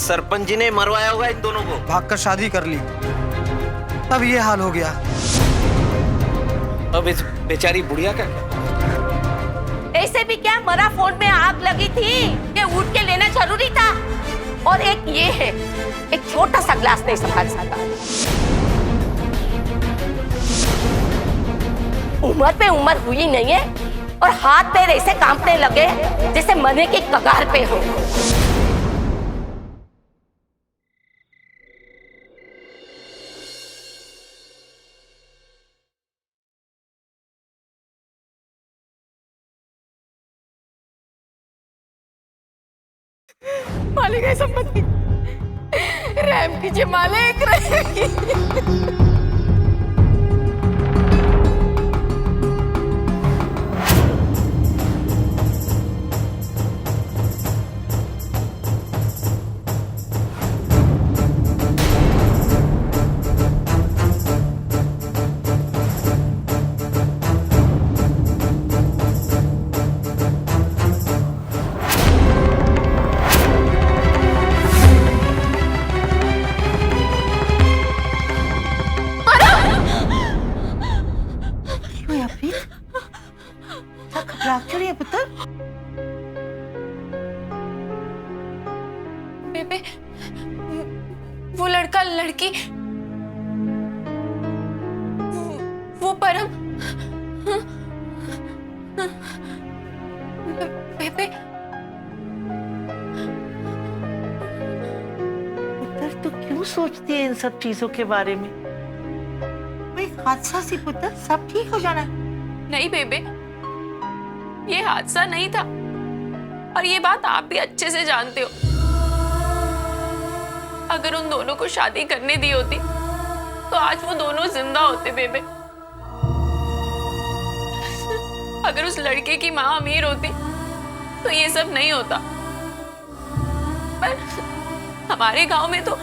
सरपंच जी ने मरवाया होगा इन दोनों को। भागकर शादी कर ली, तब ये हाल हो गया। अब इस बेचारी बुढ़िया का क्या? ऐसे भी क्या मरा फोन में आग लगी थी, ये उठ के लेना जरूरी था। और एक ये है, एक छोटा सा ग्लास नहीं संभाल सकता। उम्र पे उम्र हुई नहीं है और हाथ पैर ऐसे कांपने लगे जैसे मरने की कगार पे हो। मालिक ऐसा मत रहम कीजिए मालिक, रहम कीजिए। पुत्र बेबे, वो लड़का लड़की, वो परम, बेबे। पुत्र तू क्यों सोचती है इन सब चीजों के बारे में? कोई हादसा सी पुत्र, सब ठीक हो जाना। नहीं बेबे, ये हादसा नहीं था और ये बात आप भी अच्छे से जानते हो। अगर उन दोनों को शादी करने दी होती तो आज वो दोनों जिंदा होते बेबे। अगर उस लड़के की माँ अमीर होती तो ये सब नहीं होता। पर हमारे गांव में तो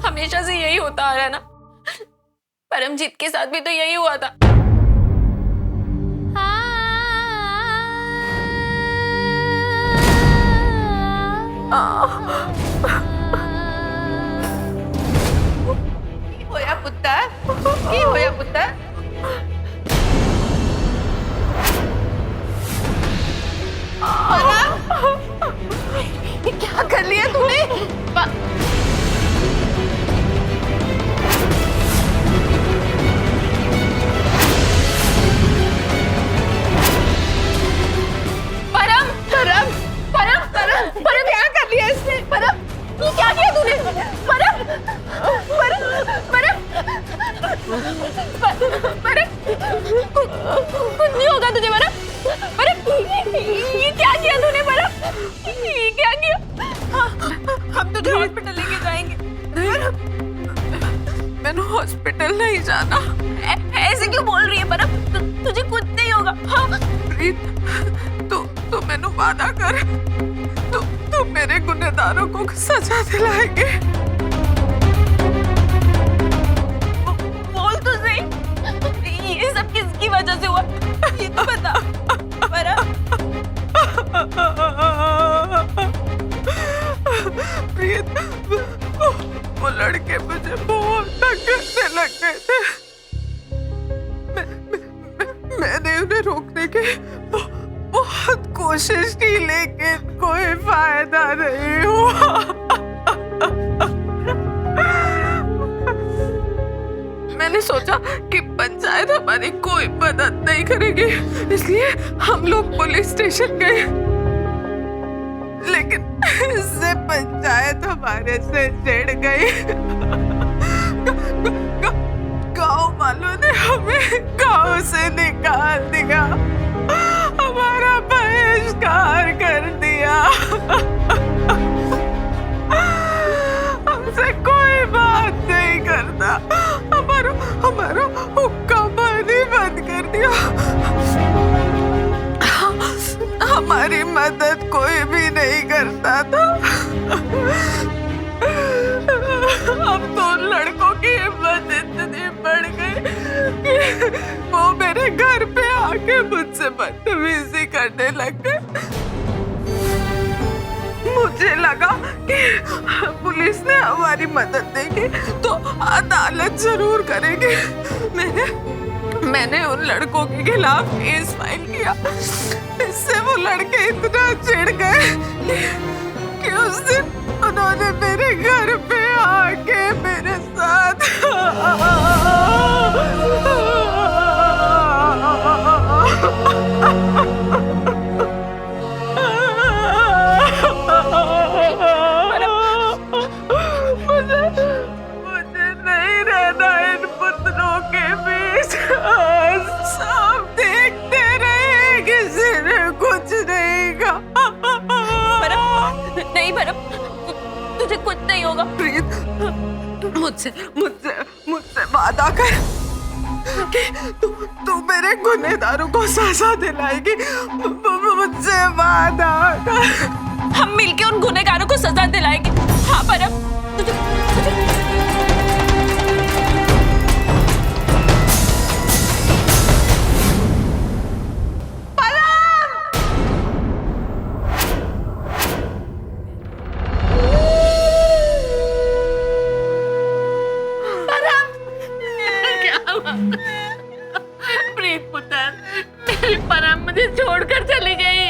हमेशा से यही होता आ रहा ना। परमजीत के साथ भी तो यही हुआ था। होया पुत्र, की होया पुत्र? क्या कर लिया तूने? परम, परम, परम, परम, परम, क्या कर लिया इसने? परम, ये क्या किया तूने? परम, परम, परम, परम, कुछ नहीं होगा तुझे परम। परम, ये क्या किया तूने परम? ये क्या किया? हम तुझे हॉस्पिटल लेके जाएंगे। मैंने हॉस्पिटल नहीं जाना। ऐसे क्यों बोल रही है परम? तुझे कुछ नहीं होगा। प्रीत, तू मैंने वादा कर, तू मेरे गुनहगारों को सजा दिलाएंगे। बोल तो सही, ये सब किसकी वजह से हुआ ये तो बता। प्रीत, वो लड़के मुझे बहुत तंग करने लग गए थे। मैंने उन्हें रोकने की बहुत कोशिश की लेकिन कोई फायदा नहीं हुआ। मैंने सोचा कि पंचायत हमारी कोई मदद नहीं करेगी, इसलिए हम लोग पुलिस स्टेशन गए। लेकिन इससे पंचायत हमारे से चिढ़ गई। गांव वालों ने हमें गांव से निकाल दिया, हमारा बहिष्कार कर दिया। हमसे कोई बात नहीं करता, हमारा हुक्का पानी बंद कर दिया। हमारी मदद कोई भी नहीं करता था। अब तो लड़कों की हिम्मत इतनी बढ़ गई कि वो मेरे घर पे आके मुझसे बदतमीजी करने लग गए। मुझे लगा कि पुलिस ने हमारी मदद देगी तो अदालत जरूर करेगी। मैंने उन लड़कों के खिलाफ केस फाइल किया। इससे वो लड़के इतना चिढ़ गए कि उस दिन उन्होंने मेरे घर पे आके मेरे साथ मुझे नहीं रहना इन पुतलों के बीच। सब देखते रहे, किसी ने कुछ नहीं कहा। नहीं भरत, तुझे कुछ नहीं होगा। प्रीत, मुझसे वादा कर कि तू मेरे गुनहगारों को सजा दिलाएगी। मुझसे वादा कर। हम मिलके उन गुनहगारों को सजा दिलाएंगे। हाँ भरत, प्रीत पुत्र, मेरी परम मुझे छोड़कर चली गई।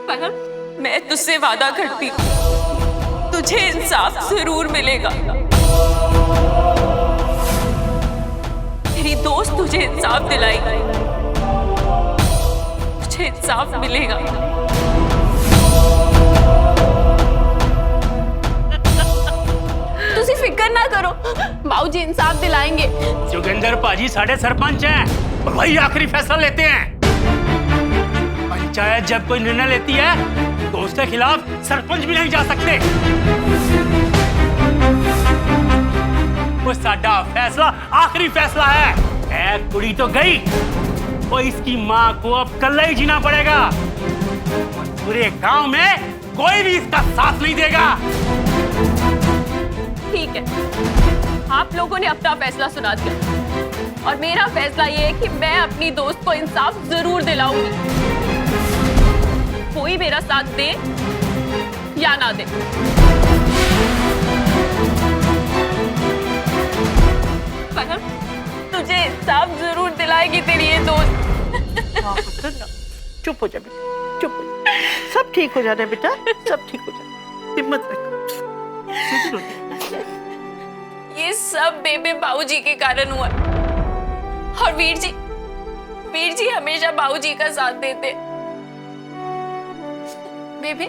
परम, मैं तुझसे वादा करती हूँ, तुझे इंसाफ जरूर मिलेगा। तेरी दोस्त तुझे इंसाफ दिलाएगी, तुझे इंसाफ मिलेगा। तुसी फिक्र ना करो, बाबूजी इंसाफ दिलाएंगे। जोगिंदर पाजी साढ़े सरपंच हैं और वही आखिरी फैसला लेते हैं। पंचायत जब कोई निर्णय लेती है तो उसके खिलाफ सरपंच भी नहीं जा सकते। वो साडा फैसला आखिरी फैसला है। कुड़ी तो गई, वो इसकी माँ को अब कल ही जीना पड़ेगा। पूरे गांव में कोई भी इसका साथ नहीं देगा। ठीक है, आप लोगों ने अपना फैसला सुना दिया और मेरा फैसला ये है कि मैं अपनी दोस्त को इंसाफ जरूर दिलाऊंगी, कोई मेरा साथ दे या ना दे। पर तुझे इंसाफ जरूर दिलाएगी तेरी ये दोस्त। चुप हो जा बेटा, चुप हो जा। सब ठीक हो जाना बेटा, सब ठीक हो जाना, हिम्मत रख। ये सब बेबे बाबूजी के कारण हुआ और वीर जी हमेशा बाबूजी का साथ देते। बेबे,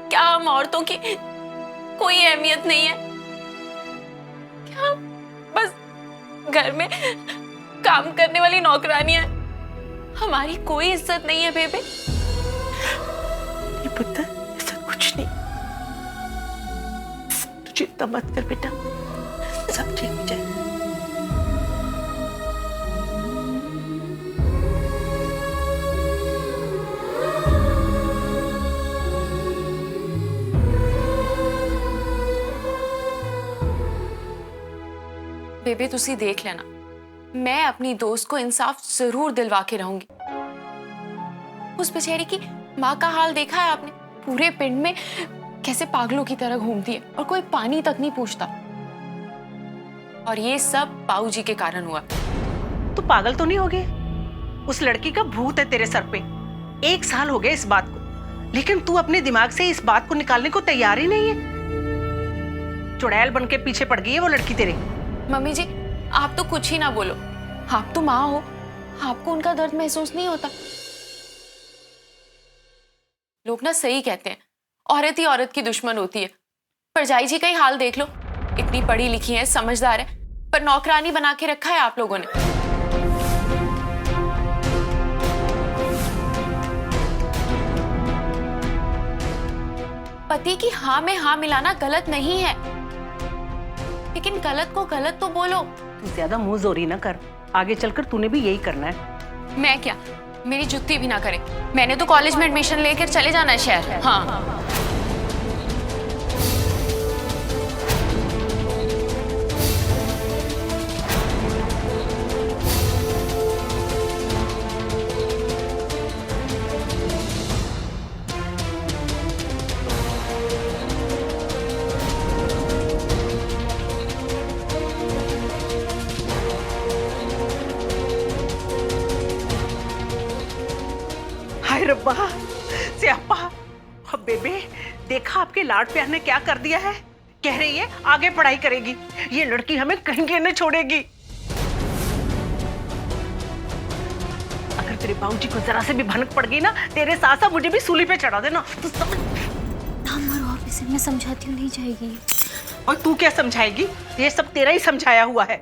क्या हम औरतों की कोई अहमियत नहीं है? क्या बस घर में काम करने वाली नौकरानियां हैं? हमारी कोई इज्जत नहीं है बेबे? नहीं पुत्र, ऐसा कुछ नहीं। तू चिंता मत कर बेटा, सब ठीक हो जाएगा। बेबे तुसी देख लेना, मैं अपनी दोस्त को इंसाफ जरूर दिलवा के रहूंगी। उस बेचारी की माँ का हाल देखा है आपने? पूरे पिंड में कैसे पागलों की तरह घूमती है और कोई पानी तक नहीं पूछता। और ये सब बाबूजी के कारण हुआ। तू पागल तो नहीं हो गया? उस लड़की का भूत है तेरे सर पे। 1 साल हो गए इस बात को, लेकिन तू अपने दिमाग से इस बात को निकालने को तैयार ही नहीं है। चुड़ैल बन के पीछे पड़ गई है वो लड़की तेरे। मम्मी जी, आप तो कुछ ही ना बोलो, आप तो माँ हो, आपको उनका दर्द महसूस नहीं होता? लोग ना सही कहते हैं, औरत ही औरत की दुश्मन होती है। परजाई जी का ही हाल देख लो, इतनी पढ़ी लिखी है, समझदार है, पर नौकरानी बना के रखा है आप लोगों ने। पति की हाँ में हाँ मिलाना गलत नहीं है, लेकिन गलत को गलत तो बोलो। तू ज्यादा मुंह जोरी ना कर, आगे चलकर तूने भी यही करना है। मैं क्या, मेरी जुत्ती भी ना करे। मैंने तो कॉलेज में एडमिशन लेकर चले जाना है शहर। हाँ हाय रब्बा, स्यापा। अब बेबे, देखा आपके लाड प्यार ने क्या कर दिया है। कह रही है आगे पढ़ाई करेगी, ये लड़की हमें कहीं नहीं छोड़ेगी। अगर तेरे बाबूजी को जरा से भी भनक पड़ गई ना, तेरे साथ साथ मुझे भी सूली पे चढ़ा देना। तू समझ? ना मरो आप इसे, मैं समझाती हूँ, नहीं जाएगी। और तू क्या समझाएगी? ये सब तेरा ही समझाया हुआ है।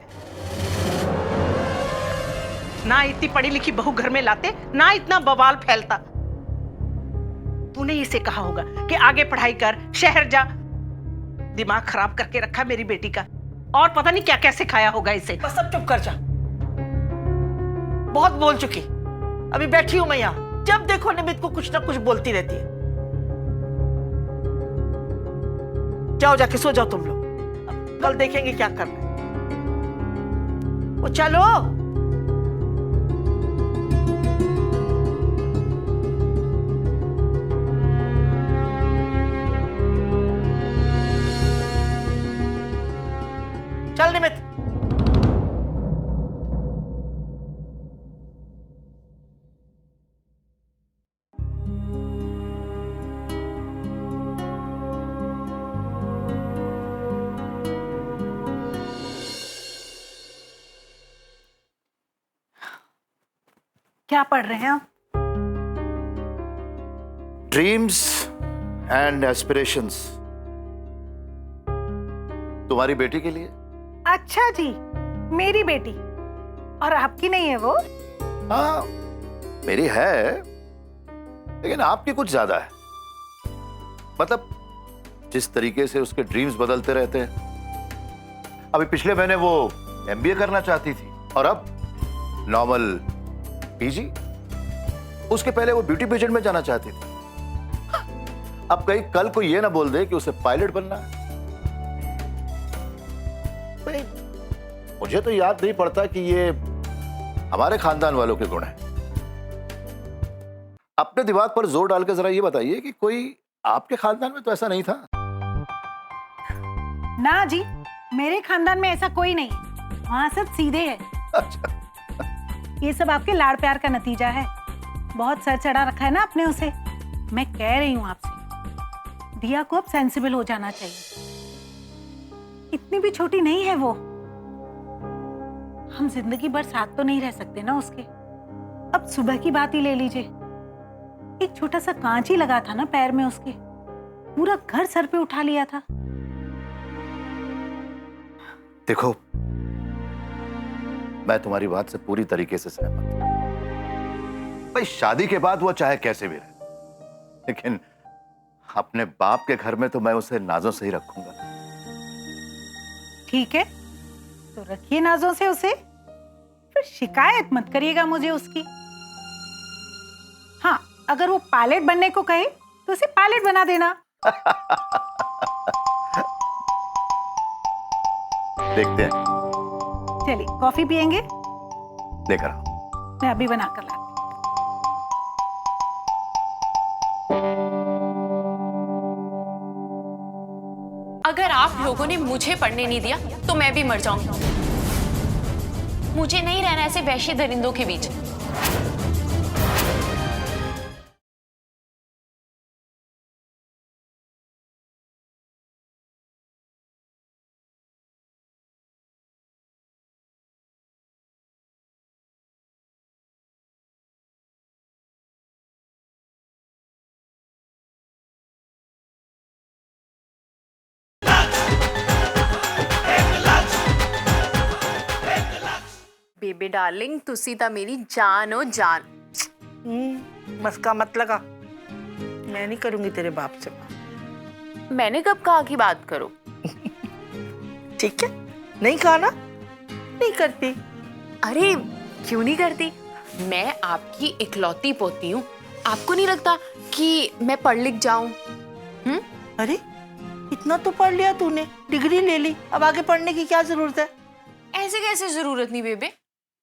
ना इतनी पढ़ी लिखी बहू घर में लाते, ना इतना बवाल फैलता। तूने इसे कहा होगा कि आगे पढ़ाई कर, शहर जा। दिमाग खराब करके रखा मेरी बेटी का, और पता नहीं क्या क्या सिखाया होगा इसे। बस अब चुप कर जा, बहुत बोल चुकी। अभी बैठी हूं मैं यहाँ, जब देखो निमित को कुछ ना कुछ बोलती रहती है। जाओ जाके सो जाओ तुम लोग, कल देखेंगे क्या करना है। वो चलो। चल निमित। क्या पढ़ रहे हैं आप? ड्रीम्स एंड एस्पिरेशंस, तुम्हारी बेटी के लिए। अच्छा जी, मेरी बेटी, और आपकी नहीं है वो? हाँ, मेरी है, लेकिन आपकी कुछ ज्यादा है। मतलब जिस तरीके से उसके ड्रीम्स बदलते रहते हैं। अभी पिछले महीने वो एमबीए करना चाहती थी, और अब नॉर्मल पीजी। उसके पहले वो ब्यूटी पेजेंट में जाना चाहती थी। अब कहीं कल को ये ना बोल दे कि उसे पायलट बनना है। भाई, मुझे तो याद नहीं पड़ता कि ये हमारे खानदान वालों के गुण हैं। अपने दिमाग पर जोर डाल के जरा ये बताइए कि कोई आपके खानदान में तो ऐसा नहीं था। ना जी, मेरे खानदान में ऐसा कोई नहीं, वहाँ सब सीधे है। अच्छा। ये सब आपके लाड़ प्यार का नतीजा है। बहुत सर चढ़ा रखा है ना आपने उसे। मैं कह रही हूँ आपसे, दिया को अब सेंसिबल हो जाना चाहिए। इतनी भी छोटी नहीं है वो। हम जिंदगी भर साथ तो नहीं रह सकते ना उसके। अब सुबह की बात ही ले लीजिए, एक छोटा सा कांच ही लगा था ना पैर में उसके, पूरा घर सर पे उठा लिया था। देखो, मैं तुम्हारी बात से पूरी तरीके से सहमत हूं। भाई, शादी के बाद वो चाहे कैसे भी रहे, लेकिन अपने बाप के घर में तो मैं उसे नाजों से ही रखूंगा। ठीक है, तो रखिए नाजों से उसे, फिर शिकायत मत करिएगा मुझे उसकी। हाँ, अगर वो पायलट बनने को कहे तो उसे पायलट बना देना। देखते हैं। चलिए, कॉफी पियेंगे? लेकर आओ। मैं अभी बनाकर लाती हूँ। अगर आप लोगों ने मुझे पढ़ने नहीं दिया तो मैं भी मर जाऊंगी। मुझे नहीं रहना ऐसे वैश्य दरिंदों के बीच। बेबी डार्लिंग, तुसी ता मेरी जान हो जान। मस्का मत लगा, मैं नहीं करूंगी तेरे बाप से। मैंने कब कहा कि बात करो? ठीक है, नहीं कहा ना, नहीं करती। अरे क्यों नहीं करती? मैं आपकी इकलौती पोती हूँ। आपको नहीं लगता कि मैं पढ़ लिख जाऊं? अरे इतना तो पढ़ लिया तूने, डिग्री ले ली, अब आगे पढ़ने की क्या जरूरत है? ऐसे कैसे जरूरत नहीं बेबे,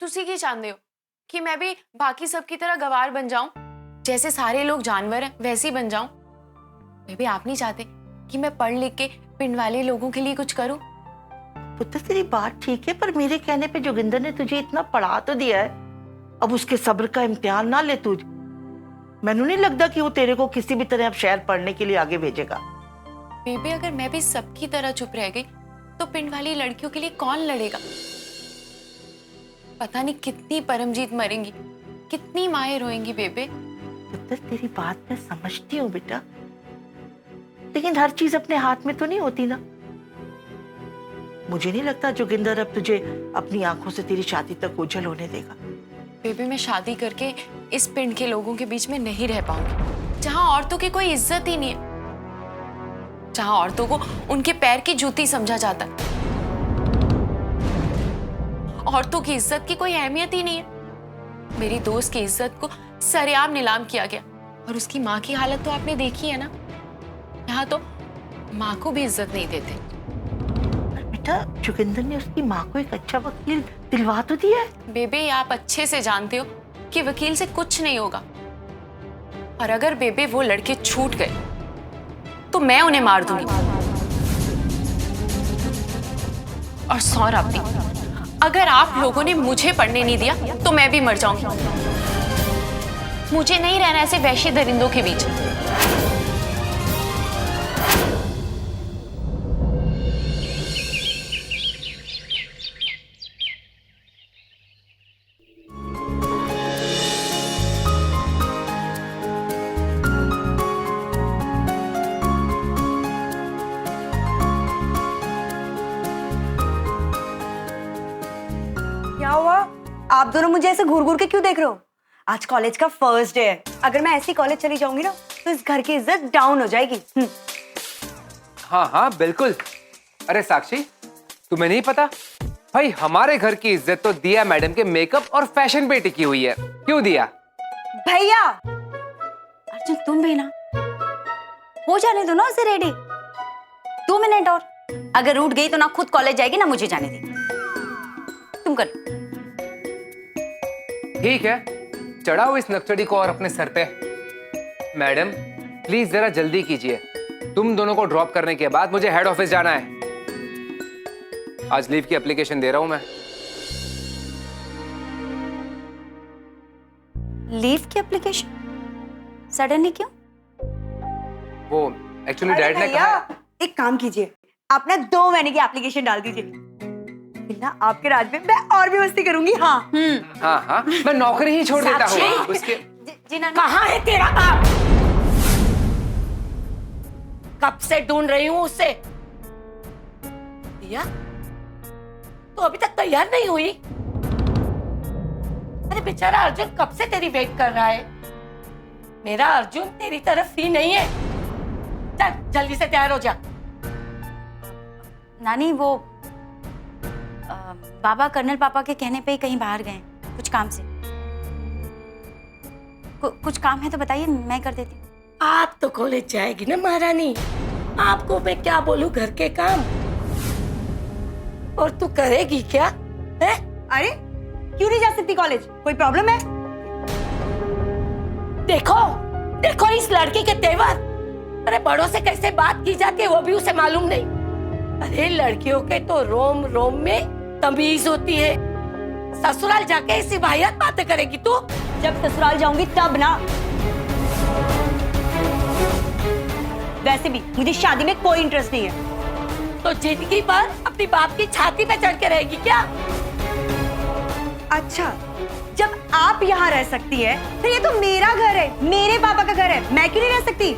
तुसी की चाहते हो कि मैं भी बाकी सबकी तरह गवार बन जाऊं, जैसे सारे लोग जानवर हैं वैसे ही बन जाऊं? बेबे, आप नहीं चाहते कि मैं पढ़ लिख के पिंड वाले लोगों के लिए कुछ करूं? पुत्र, तेरी बात ठीक है, पर मेरे कहने पे जोगिंदर ने तुझे इतना पढ़ा तो दिया है, अब उसके सब्र का इम्तिहान ना ले तुझ। मैनू नहीं लगता कि वो तेरे को किसी भी तरह अब शहर पढ़ने के लिए आगे भेजेगा। बेबे अगर मैं भी सबकी तरह चुप रह गई तो पिंड वाली लड़कियों के लिए कौन लड़ेगा? पता नहीं कितनी परमजीत मरेंगी, कितनी माएं रोएंगी बेबे। पुत्र तेरी बात मैं समझती हूँ बेटा, लेकिन हर चीज अपने हाथ में तो नहीं होती ना। मुझे नहीं लगता जोगिंदर अब तुझे अपनी आंखों से तेरी शादी तक उजल होने देगा। बेबी मैं शादी करके इस पिंड के लोगों के बीच में नहीं रह पाऊंगी, जहां औरतों की कोई इज्जत ही नहीं है, जहां औरतों को उनके पैर की जूती समझा जाता है, औरतों की इज्जत की कोई अहमियत ही नहीं है। मेरी दोस्त की इज्जत को सरेआम नीलाम किया गया और उसकी माँ की हालत तो आपने देखी है ना। यहाँ तो माँ को भी इज्जत नहीं देते। बेटा जोगिंदर ने उसकी माँ को एक अच्छा वकील दिलवा तो दिया है। बेबे आप अच्छे से जानते हो कि वकील से कुछ नहीं होगा, और अगर बेबे वो लड़के छूट गए तो मैं उन्हें मार दूंगी। और सौरभ भी, अगर आप लोगों ने मुझे पढ़ने नहीं दिया तो मैं भी मर जाऊंगी। मुझे नहीं रहना ऐसे वैश्य दरिंदों के बीच। क्या हुआ? आप दोनों मुझे ऐसे घूर घूर के क्यों देख रहे हो? आज कॉलेज का फर्स्ट डे है। अगर मैं ऐसी कॉलेज चली जाऊंगी ना तो इस घर की इज्जत डाउन हो जाएगी। हाँ हाँ बिल्कुल। अरे साक्षी, तुम्हें नहीं पता भाई, हमारे घर की इज्जत तो दिया मैडम के मेकअप और फैशन पे टिकी हुई है। क्यों दिया? भैया अर्जुन तुम भी ना हो जाने दो ना उसे रेडी। 2 मिनट और, अगर उठ गई तो ना खुद कॉलेज जाएगी ना मुझे जाने देगी। तुम कर। ठीक है, चढ़ाओ इस नक्चड़ी को और अपने सर पे। मैडम प्लीज जरा जल्दी कीजिए, तुम दोनों को ड्रॉप करने के बाद मुझे हेड ऑफिस जाना है। आज लीव की एप्लीकेशन दे रहा हूं मैं। लीव की एप्लीकेशन सडनली क्यों? वो एक्चुअली डैड ने कहा। एक काम कीजिए, आप ना 2 महीने की एप्लीकेशन डाल दीजिए, ना आपके राज में मैं और भी मस्ती करूंगी। हाँ हाँ हाँ, मैं नौकरी ही छोड़ देता हूँ उसके। कहाँ है तेरा बाप? कब से ढूंढ रही हूँ उसे। दिया तो अभी तक तैयार नहीं हुई। अरे बेचारा अर्जुन कब से तेरी वेट कर रहा है। मेरा अर्जुन तेरी तरफ ही नहीं है। चल जल्दी से तैयार हो जा। नानी वो बाबा कर्नल पापा के कहने पे ही कहीं बाहर गए कुछ काम से। कुछ काम है तो बताइए, मैं कर देती हूँ। आप तो कॉलेज जाएगी ना महारानी, आपको मैं क्या बोलूं घर के काम, और तू करेगी क्या है? अरे क्यों नहीं जा सकती कॉलेज? कोई प्रॉब्लम है? देखो देखो इस लड़की के तेवर। अरे बड़ों से कैसे बात की जाती है वो भी उसे मालूम नहीं। अरे लड़कियों के तो रोम रोम में तमीज होती है। ससुराल जाके ऐसी वाहियात बातें करेगी तू? जब ससुराल जाऊंगी तब ना। वैसे भी मुझे शादी में कोई इंटरेस्ट नहीं है। तो जिंदगी भर अपनी बाप की छाती पे चढ़ के रहेगी क्या? अच्छा, जब आप यहाँ रह सकती है फिर ये तो मेरा घर है, मेरे पापा का घर है, मैं क्यों नहीं रह सकती?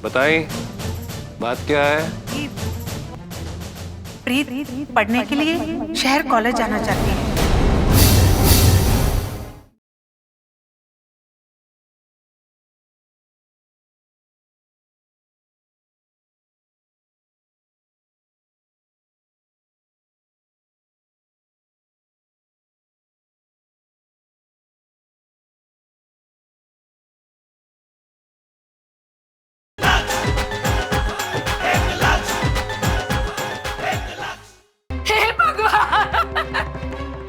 बताइए बात क्या है? प्रीत पढ़ने के लिए शहर कॉलेज जाना चाहती है।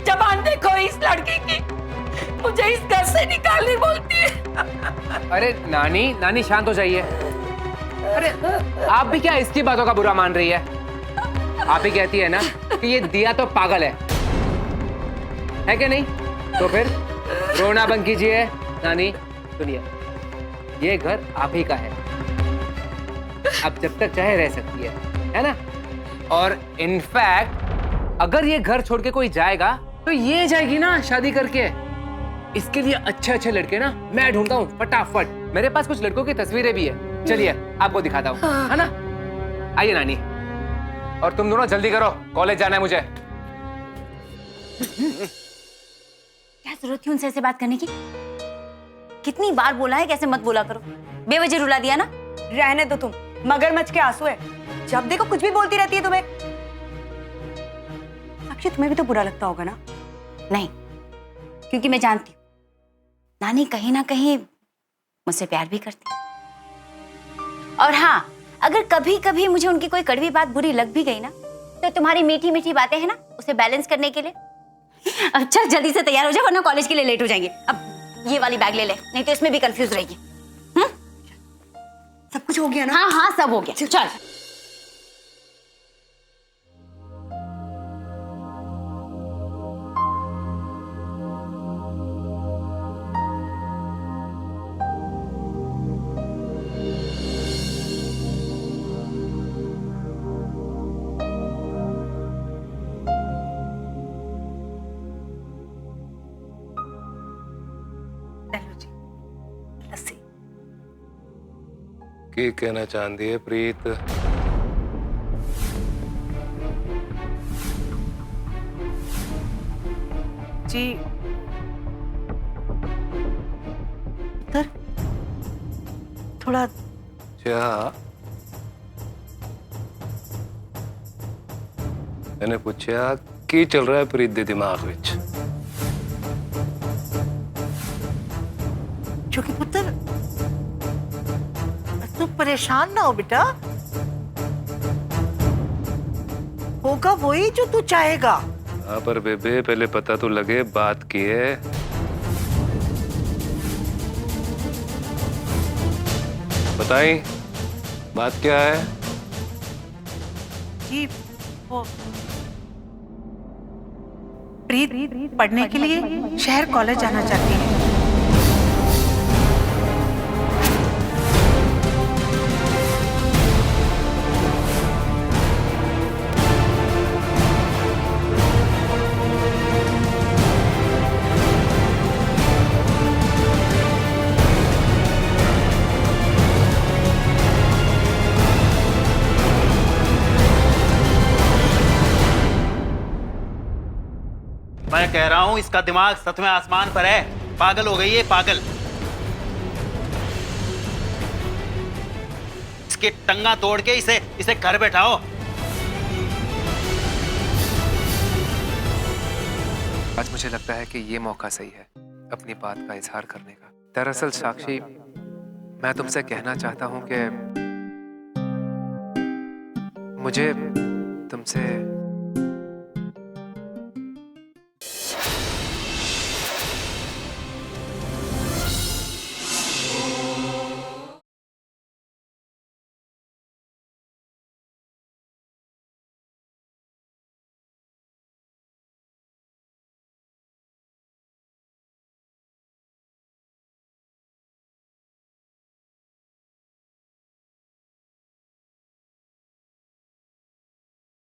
जबान देखो इस लड़की की, मुझे इस घर से निकालने बोलती है। अरे नानी नानी शांत हो जाइए। अरे आप भी क्या इसकी बातों का बुरा मान रही है? आप ही कहती है ना कि ये दिया तो पागल है। है कि नहीं? तो फिर रोना बंद कीजिए। नानी सुनिए, ये घर आप ही का है, अब जब तक चाहे रह सकती है ना? और इनफैक्ट अगर ये घर छोड़ के कोई जाएगा तो ये जाएगी ना शादी करके। इसके लिए अच्छे अच्छे लड़के ना मैं ढूंढता हूँ फटाफट। मेरे पास कुछ लड़कों की तस्वीरें भी है, चलिए आपको दिखाता हूँ, है ना? आइए नानी, और तुम दोनों जल्दी करो, कॉलेज जाना है मुझे। क्या जरूरत थी उनसे ऐसे बात करने की? कितनी बार बोला है कैसे मत बोला करो, बेवजह रुला दिया ना। रहने दो तुम, मगरमच्छ के आंसू है, जब देखो कुछ भी बोलती रहती है तुम्हें। साक्षी तुम्हें भी तो बुरा लगता होगा ना? नहीं, क्योंकि मैं जानती हूँ नानी कहीं ना कहीं मुझसे प्यार भी करती। और हाँ, अगर कभी कभी मुझे उनकी कोई कड़वी बात बुरी लग भी गई ना, तो तुम्हारी मीठी मीठी बातें हैं ना, उसे बैलेंस करने के लिए अच्छा जल्दी से तैयार हो जाओ, वरना कॉलेज के लिए लेट हो जाएंगे। अब ये वाली बैग ले ले, नहीं तो इसमें भी कंफ्यूज रहेगी। सब कुछ हो गया ना? हाँ हाँ सब हो गया, चल। की कहना चाहती है प्रीत? जी उधर थोड़ा क्या मैंने पूछा की चल रहा है प्रीत दे दिमाग विच? क्योंकि पुत्र तू परेशान ना हो बेटा, होगा वही जो तू चाहेगा। हाँ पर बेबे पहले पता तो लगे बात की है। बताई बात क्या है? जी वो प्रीत पढ़ने के लिए शहर कॉलेज जाना चाहती है। मैं कह रहा हूं इसका दिमाग सच में आसमान पर है, पागल हो गई है, पागल। इसकी टंगा तोड़ के इसे घर बैठाओ। आज मुझे लगता है कि ये मौका सही है अपनी बात का इजहार करने का। दरअसल साक्षी, मैं तुमसे कहना चाहता हूं कि मुझे तुमसे